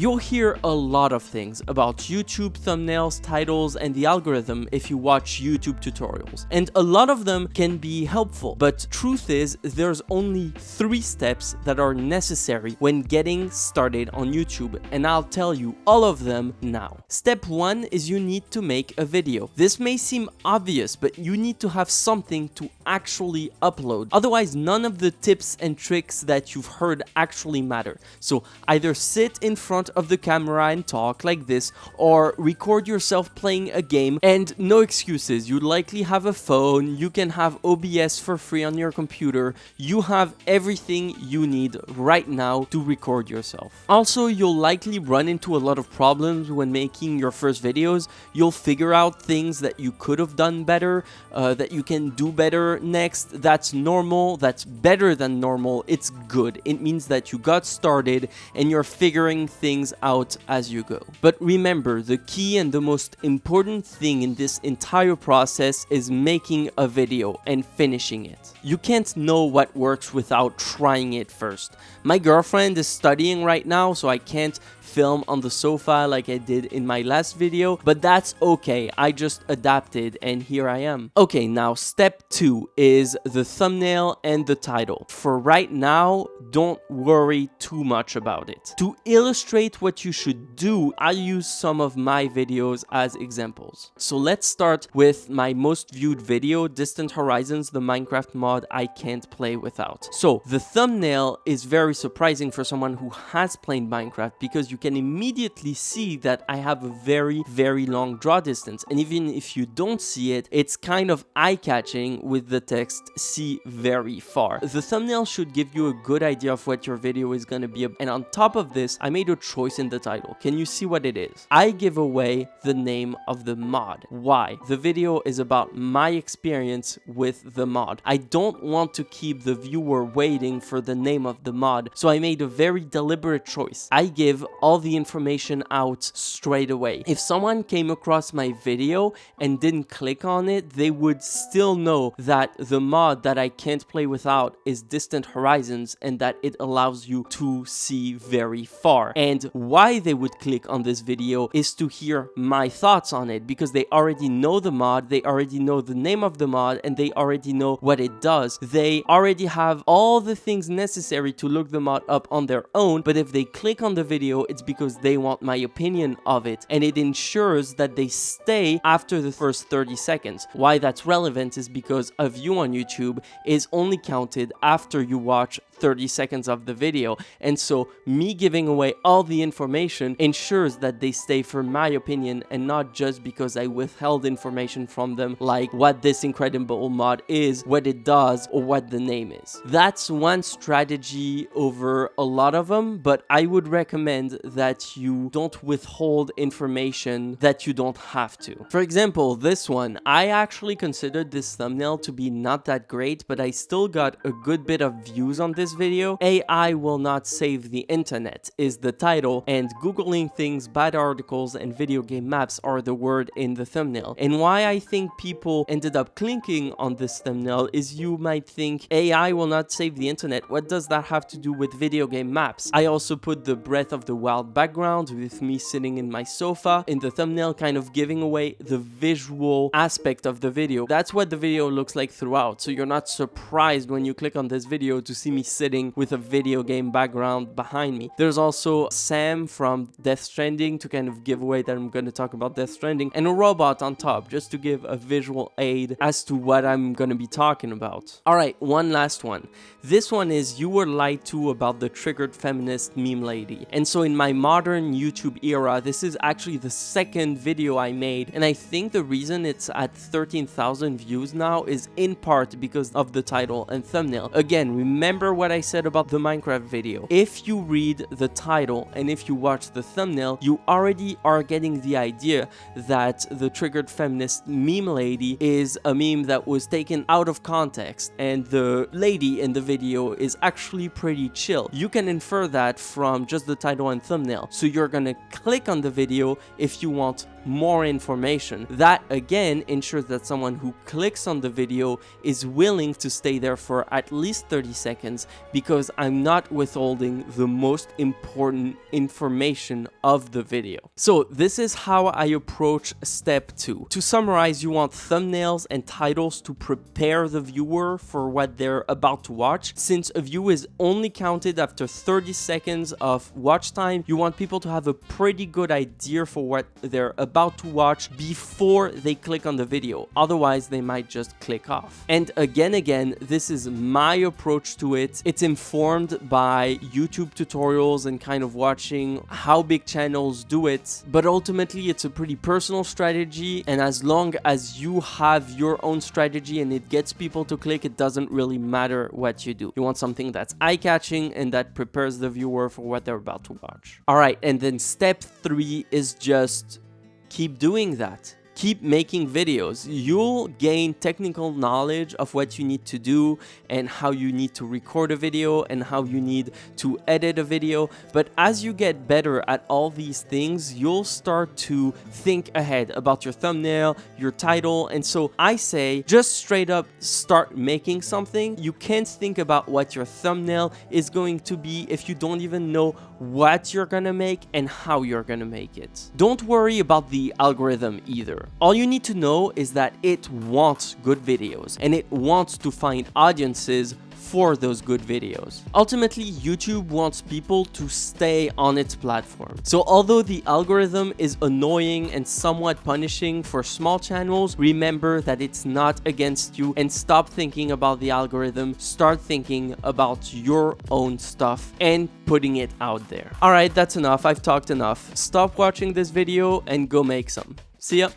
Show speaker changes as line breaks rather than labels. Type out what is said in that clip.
You'll hear a lot of things about YouTube thumbnails, titles, and the algorithm if you watch YouTube tutorials, and a lot of them can be helpful, but truth is there's only 3 steps that are necessary when getting started on YouTube, and I'll tell you all of them now. Step 1 is you need to make a video. This may seem obvious, but you need to have something to actually upload. Otherwise, none of the tips and tricks that you've heard actually matter. So either sit in front of the camera and talk like this, or record yourself playing a game, and no excuses. You likely have a phone, you can have OBS for free on your computer, you have everything you need right now to record yourself. Also, you'll likely run into a lot of problems when making your first videos. You'll figure out things that you could have done better, that you can do better next. That's normal, that's better than normal, it's good. It means that you got started and you're figuring things out as you go. But remember, the key and the most important thing in this entire process is making a video and finishing it. You can't know what works without trying it first. My girlfriend is studying right now, so I can't film on the sofa like I did in my last video, but that's okay. I just adapted and here I am. Okay, now step 2 is the thumbnail and the title. For right now, don't worry too much about it. To illustrate what you should do, I use some of my videos as examples. So let's start with my most viewed video, Distant Horizons, the Minecraft mod I can't play without. So the thumbnail is very surprising for someone who has played Minecraft because you can immediately see that I have a very long draw distance, and even if you don't see it, it's kind of eye-catching with the text "see very far." The thumbnail should give you a good idea of what your video is going to be, and on top of this, I made a choice in the title. Can you see what it is? I give away the name of the mod. Why? The video is about my experience with the mod. I don't want to keep the viewer waiting for the name of the mod, so I made a very deliberate choice. I give all the information out straight away. If someone came across my video and didn't click on it, they would still know that the mod that I can't play without is Distant Horizons and that it allows you to see very far. And why they would click on this video is to hear my thoughts on it, because they already know the mod, they already know the name of the mod, and they already know what it does. They already have all the things necessary to look the mod up on their own, but if they click on the video, it's because they want my opinion of it, and it ensures that they stay after the first 30 seconds. Why that's relevant is because a view on YouTube is only counted after you watch 30 seconds of the video, and so me giving away all the information ensures that they stay for my opinion and not just because I withheld information from them, like what this incredible mod is, what it does, or what the name is. That's one strategy over a lot of them, but I would recommend that you don't withhold information that you don't have to. For example, this one, I actually considered this thumbnail to be not that great, but I still got a good bit of views on this video. AI will not save the internet is the title, and Googling things, bad articles, and video game maps are the word in the thumbnail. And why I think people ended up clicking on this thumbnail is you might think AI will not save the internet. What does that have to do with video game maps? I also put the Breath of the Wild background with me sitting in my sofa in the thumbnail, kind of giving away the visual aspect of the video. That's what the video looks like throughout, so you're not surprised when you click on this video to see me sitting with a video game background behind me. There's also Sam from Death Stranding to kind of give away that I'm going to talk about Death Stranding, and a robot on top just to give a visual aid as to what I'm going to be talking about. Alright, one last one. This one is "You were lied to about the triggered feminist meme lady." And so in my modern YouTube era, this is actually the second video I made, and I think the reason it's at 13,000 views now is in part because of the title and thumbnail. Again, remember what I said about the Minecraft video. If you read the title and if you watch the thumbnail, you already are getting the idea that the triggered feminist meme lady is a meme that was taken out of context, and the lady in the video is actually pretty chill. You can infer that from just the title and thumbnail, so you're gonna click on the video if you want more information. That again ensures that someone who clicks on the video is willing to stay there for at least 30 seconds because I'm not withholding the most important information of the video. So this is how I approach step 2. To summarize, you want thumbnails and titles to prepare the viewer for what they're about to watch. Since a view is only counted after 30 seconds of watch time, you want people to have a pretty good idea for what they're about to watch before they click on the video. Otherwise, they might just click off. And again, this is my approach to it. It's informed by YouTube tutorials and kind of watching how big channels do it. But ultimately, it's a pretty personal strategy. And as long as you have your own strategy and it gets people to click, it doesn't really matter what you do. You want something that's eye-catching and that prepares the viewer for what they're about to watch. All right, and then step 3 is just keep doing that. Keep making videos. You'll gain technical knowledge of what you need to do and how you need to record a video and how you need to edit a video. But as you get better at all these things, you'll start to think ahead about your thumbnail, your title. And so I say, just straight up start making something. You can't think about what your thumbnail is going to be if you don't even know what you're gonna make and how you're gonna make it. Don't worry about the algorithm either. All you need to know is that it wants good videos and it wants to find audiences for those good videos. Ultimately, YouTube wants people to stay on its platform. So although the algorithm is annoying and somewhat punishing for small channels, remember that it's not against you and stop thinking about the algorithm. Start thinking about your own stuff and putting it out there. All right, that's enough. I've talked enough. Stop watching this video and go make some. See ya.